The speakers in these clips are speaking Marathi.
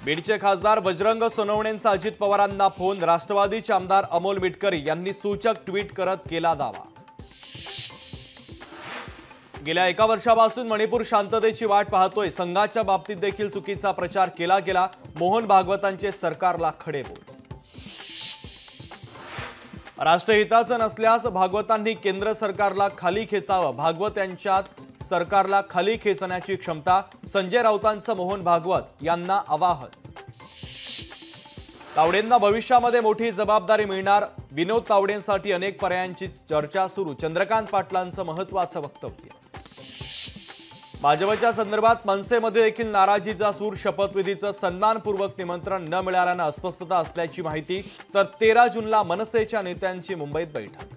बीडचे खासदार बजरंग सोनवणेंचा अजित पवारांना फोन। राष्ट्रवादीचे आमदार अमोल मिटकरी यांनी सूचक ट्विट करत केला दावा। गेल्या 1 वर्षापासून मणिपूर शांततेची वाट पाहतोय। संघाच्या बाबतीत देखील चुकीचा प्रचार केला गेला। मोहन भागवतांचे सरकारला खडेबोल। राष्ट्रहिताचं नसल्यास भागवतांनी केंद्र सरकारला खाली खेचावं। भागवत यांच्यात सरकारला खाली खेचण्याची क्षमता। संजय राऊतांचं मोहन भागवत यांना आवाहन। तावडेंना भविष्यामध्ये मोठी जबाबदारी मिळणार। विनोद तावडेंसाठी अनेक पर्यायांची चर्चा सुरू। चंद्रकांत पाटलांचं महत्त्वाचं वक्तव्य। भाजपच्या संदर्भात मनसेमध्ये देखील नाराजीचा सूर। शपथविधीचं सन्मानपूर्वक निमंत्रण न मिळाल्यानं अस्वस्थता असल्याची माहिती। तर 13 जूनला मनसेच्या नेत्यांची मुंबईत बैठक।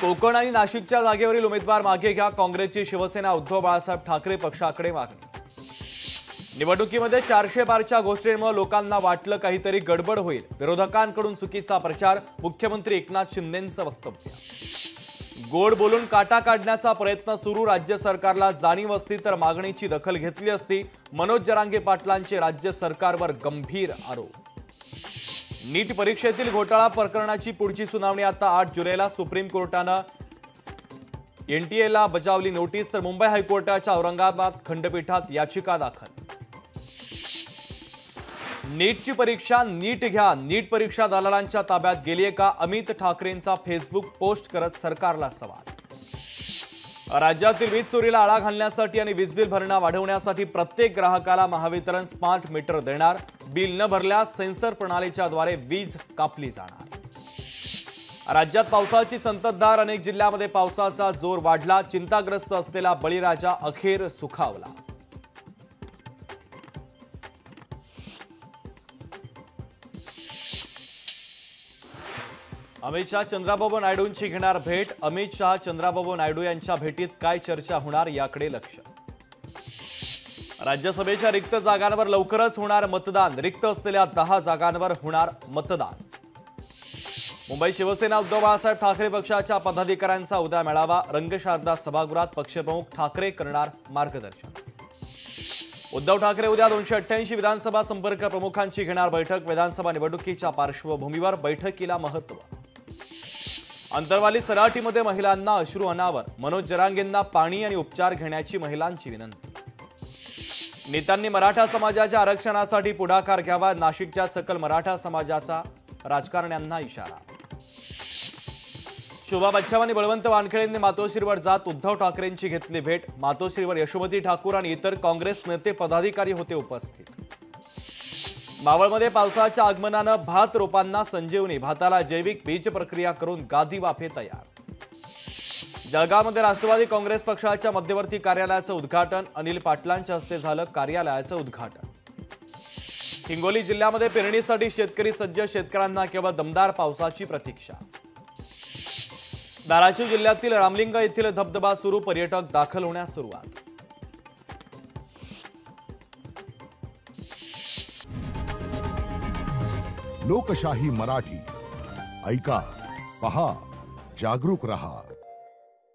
कोकण आणि नाशिकच्या जागेवरील उमेदवार मागे घ्या। काँग्रेसची शिवसेना उद्धव बाळासाहेब ठाकरे पक्षाकडे मागणी। निवडणुकीमध्ये 400 पारच्या घोषणेमुळे लोकांना वाटलं काहीतरी गडबड होईल। विरोधकांकडून चुकीचा प्रचार। मुख्यमंत्री एकनाथ शिंदेंचं वक्तव्य। गोड बोलून काटा काढण्याचा प्रयत्न सुरू। राज्य सरकारला जाणीव असती तर मागणीची दखल घेतली असती। मनोज जरांगे पाटलांचे राज्य सरकारवर गंभीर आरोप। नीट परीक्षेतील घोटाळा प्रकरणाची पुढची सुनावणी आता 8 जुलैला। सुप्रीम कोर्टानं एनटीएला बजावली नोटीस। तर मुंबई हायकोर्टाच्या औरंगाबाद खंडपीठात याचिका दाखल। नीटची परीक्षा नीट घ्या। नीट परीक्षा दलालांच्या ताब्यात गेलीये का? अमित ठाकरेंचा फेसबुक पोस्ट करत सरकारला सवाल। राज्यातील वीज चोरीला आळा घालण्यासाठी आणि वीज बिल भरणा वाढवण्यासाठी प्रत्येक ग्राहकाला महावितरण स्मार्ट मीटर देणार। बिल न भरल्यास सेन्सर प्रणालीच्या द्वारे वीज कापली जाणार। राज्यात पावसाची संततधार। अनेक जिल्ह्यांमध्ये पावसाचा जोर वाढला। चिंताग्रस्त असलेला बळीराजा अखेर सुखावला। अमित शहा चंद्राबाबू नायडूंची घेणार भेट। अमित शहा चंद्राबाबू नायडू यांच्या भेटीत काय चर्चा होणार याकडे लक्ष। राज्यसभेच्या रिक्त जागांवर लवकरच होणार मतदान। रिक्त असलेल्या 10 जागांवर होणार मतदान। मुंबई शिवसेना उद्धव बाळासाहेब ठाकरे पक्षाच्या पदाधिकाऱ्यांचा उद्या मेळावा। रंगशारदा सभागृहात पक्षप्रमुख ठाकरे करणार मार्गदर्शन। उद्धव ठाकरे उद्या 288 विधानसभा संपर्क प्रमुखांची घेणार बैठक। विधानसभा निवडणुकीच्या पार्श्वभूमीवर बैठकीला महत्त्व। अंतरवाली सराटीमध्ये महिलांना अश्रू अनावर। मनोज जरांगेंना पाणी आणि उपचार घेण्याची महिलांची विनंती। नेत्यांनी मराठा समाजाच्या आरक्षणासाठी पुढाकार घ्यावा। नाशिकच्या सकल मराठा समाजाचा राजकारण्यांना इशारा। शोभा बच्चाव आणि बळवंत वानखेडेंनी मातोश्रीवर जात उद्धव ठाकरेंची घेतली भेट। मातोश्रीवर यशोमती ठाकूर आणि इतर काँग्रेस नेते पदाधिकारी होते उपस्थित। मावळमध्ये पावसाच्या आगमनानं भात रोपांना संजीवनी। भाताला जैविक बीज प्रक्रिया करून गादी वाफे तयार। जळगावमध्ये राष्ट्रवादी काँग्रेस पक्षाच्या मध्यवर्ती कार्यालयाचं उद्घाटन। अनिल पाटलांच्या हस्ते झालं कार्यालयाचं उद्घाटन। हिंगोली जिल्ह्यामध्ये पेरणीसाठी शेतकरी सज्ज। शेतकऱ्यांना केवळ दमदार पावसाची प्रतीक्षा। धाराशिव जिल्ह्यातील रामलिंग येथील धबधबा सुरू। पर्यटक दाखल होण्यास सुरुवात। लोकशाही मराठी ऐका, पहा, जागरूक रहा।